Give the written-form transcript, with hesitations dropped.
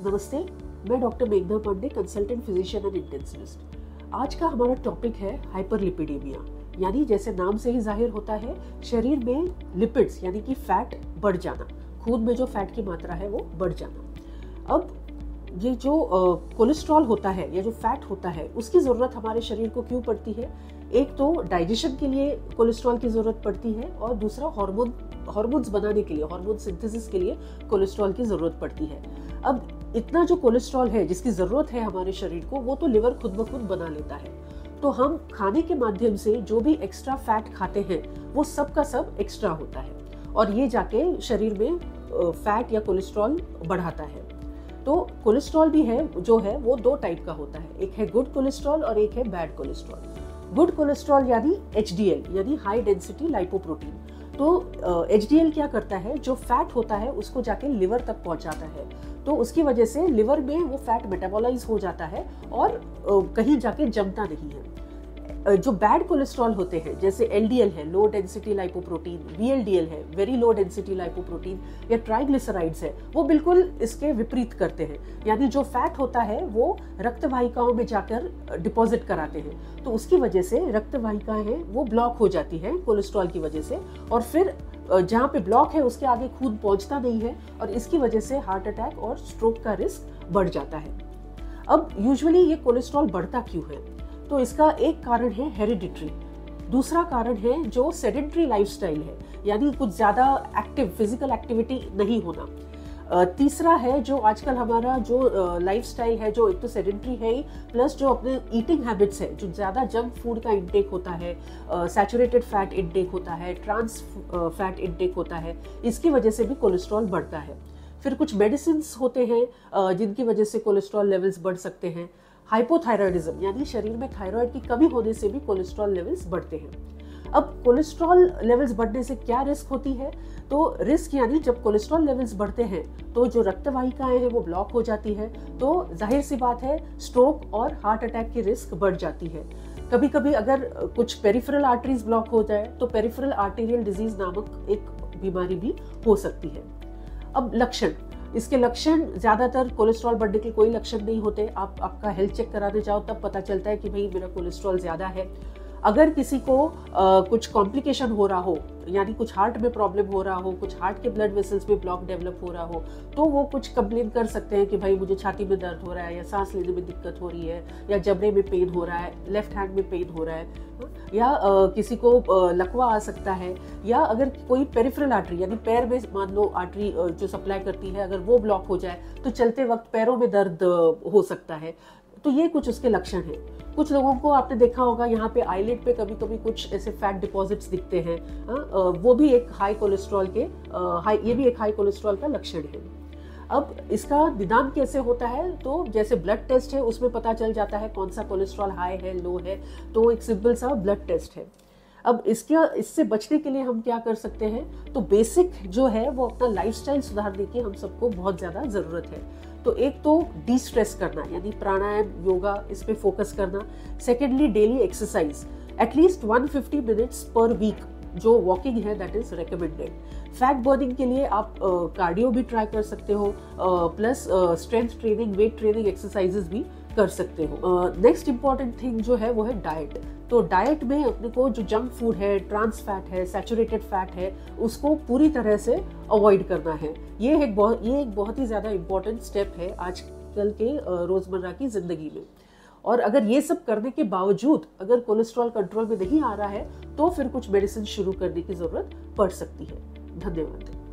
नमस्ते, मैं डॉक्टर मेघना Pandey, consultant physician and intensivist. आज का हमारा टॉपिक है हाइपरलिपिडेमिया, यानी जैसे नाम से ही जाहिर होता है, शरीर में लिपिड्स यानी कि फैट बढ़ जाना, खून में जो फैट की मात्रा है वो बढ़ जाना। अब ये जो कोलेस्ट्रॉल होता है या जो फैट होता है, उसकी ज़रूरत हमारे शरीर को क्यों पड़ती है? एक तो डाइजेशन के लिए कोलेस्ट्रॉल की ज़रूरत पड़ती है और दूसरा हार्मोन्स बनाने के लिए, हार्मोन सिंथेसिस के लिए कोलेस्ट्रॉल की ज़रूरत पड़ती है। अब इतना जो कोलेस्ट्रॉल है जिसकी ज़रूरत है हमारे शरीर को, वो तो लिवर खुद ब खुद बना लेता है। तो हम खाने के माध्यम से जो भी एक्स्ट्रा फैट खाते हैं वो सब का सब एक्स्ट्रा होता है और ये जाके शरीर में फैट या कोलेस्ट्रॉल बढ़ाता है। तो कोलेस्ट्रॉल भी है जो है वो दो टाइप का होता है, एक है गुड कोलेस्ट्रॉल और एक है बैड कोलेस्ट्रॉल। गुड कोलेस्ट्रॉल यानी HDL यानी हाई डेंसिटी लाइपोप्रोटीन। तो HDL क्या करता है, जो फैट होता है उसको जाके लिवर तक पहुंचाता है, तो उसकी वजह से लिवर में वो फैट मेटाबोलाइज हो जाता है और कहीं जाके जमता नहीं है। जो बैड कोलेस्ट्रॉल होते हैं जैसे LDL है, लो डेंसिटी लाइपोप्रोटीन, VLDL है, वेरी लो डेंसिटी लाइपोप्रोटीन, या ट्राइग्लिसराइड्स है, वो बिल्कुल इसके विपरीत करते हैं। यानी जो फैट होता है वो रक्त वाहिकाओं में जाकर डिपॉजिट कराते हैं, तो उसकी वजह से रक्त वाहिकाएं हैं वो ब्लॉक हो जाती है कोलेस्ट्रॉल की वजह से, और फिर जहाँ पे ब्लॉक है उसके आगे खून पहुंचता नहीं है और इसकी वजह से हार्ट अटैक और स्ट्रोक का रिस्क बढ़ जाता है। अब यूजुअली ये कोलेस्ट्रॉल बढ़ता क्यों है? तो इसका एक कारण है हेरिडिटरी, दूसरा कारण है जो सेडेंटरी लाइफस्टाइल है, यानी कुछ ज्यादा एक्टिव फिजिकल एक्टिविटी नहीं होना। तीसरा है जो आजकल हमारा जो लाइफस्टाइल है, जो एक तो सेडेंटरी है ही, प्लस जो अपने ईटिंग हैबिट्स है, जो ज्यादा जंक फूड का इंटेक होता है, सैचुरेटेड फैट इंटेक होता है, ट्रांस फैट इंटेक होता है, इसकी वजह से भी कोलेस्ट्रॉल बढ़ता है। फिर कुछ मेडिसिन होते हैं जिनकी वजह से कोलेस्ट्रॉल लेवल्स बढ़ सकते हैं। हाइपोथायरॉयडिज्म यानी शरीर में थायराइड की कमी होने से भी कोलेस्ट्रॉल लेवल्स बढ़ते हैं। अब कोलेस्ट्रॉल लेवल्स बढ़ने से क्या रिस्क होती है? तो रिस्क यानी जब कोलेस्ट्रॉल लेवल्स बढ़ते हैं तो जो रक्त वाहिकाएं हैं वो ब्लॉक हो जाती है, तो जाहिर सी बात है स्ट्रोक और हार्ट अटैक की रिस्क बढ़ जाती है। कभी कभी अगर कुछ पेरिफेरल आर्टरीज ब्लॉक हो जाए तो पेरिफेरल आर्टेरियल डिजीज नामक एक बीमारी भी हो सकती है। अब लक्षण, इसके लक्षण ज्यादातर कोलेस्ट्रॉल बढ़ने के कोई लक्षण नहीं होते। आप आपका हेल्थ चेक कराने जाओ तब पता चलता है कि भाई मेरा कोलेस्ट्रॉल ज्यादा है। अगर किसी को कुछ कॉम्प्लिकेशन हो रहा हो, यानी कुछ हार्ट में प्रॉब्लम हो रहा हो, कुछ हार्ट के ब्लड वेसल्स में ब्लॉक डेवलप हो रहा हो, तो वो कुछ कंप्लेन कर सकते हैं कि भाई मुझे छाती में दर्द हो रहा है, या सांस लेने में दिक्कत हो रही है, या जबड़े में पेन हो रहा है, लेफ्ट हैंड में पेन हो रहा है, या किसी को लकवा आ सकता है, या अगर कोई पेरिफेरल आर्टरी यानी पैर में मान लो आर्टरी जो सप्लाई करती है अगर वो ब्लॉक हो जाए तो चलते वक्त पैरों में दर्द हो सकता है। तो ये कुछ उसके लक्षण हैं। कुछ लोगों को आपने देखा होगा यहाँ पे आईलिड पे कभी कभी कुछ ऐसे फैट डिपॉजिट्स दिखते हैं, वो भी एक हाई कोलेस्ट्रॉल के ये भी एक हाई कोलेस्ट्रॉल का लक्षण है। अब इसका निदान कैसे होता है? तो जैसे ब्लड टेस्ट है उसमें पता चल जाता है कौन सा कोलेस्ट्रॉल हाई है, लो है, तो एक सिंपल सा ब्लड टेस्ट है। अब इससे बचने के लिए हम क्या कर सकते हैं? तो बेसिक जो है वो अपना लाइफस्टाइल सुधारने की हम सबको बहुत ज्यादा जरूरत है। तो एक तो डी स्ट्रेस करना यानी प्राणायाम, योगा, इस पे फोकस करना। Secondly daily exercise at least 150 minutes per week, जो वॉकिंग है that is recommended. Fat burning के लिए आप कार्डियो भी ट्राई कर सकते हो, plus strength training, weight training exercises भी कर सकते हो। नेक्स्ट इंपॉर्टेंट थिंग जो है वो है डाइट। तो डाइट में अपने को जो जंक फूड है, ट्रांस फैट है, सैचुरेटेड फैट है, उसको पूरी तरह से अवॉइड करना है। ये एक बहुत ही ज्यादा इंपॉर्टेंट स्टेप है आजकल के रोजमर्रा की जिंदगी में। और अगर ये सब करने के बावजूद अगर कोलेस्ट्रॉल कंट्रोल में नहीं आ रहा है तो फिर कुछ मेडिसिन शुरू करने की जरूरत पड़ सकती है। धन्यवाद।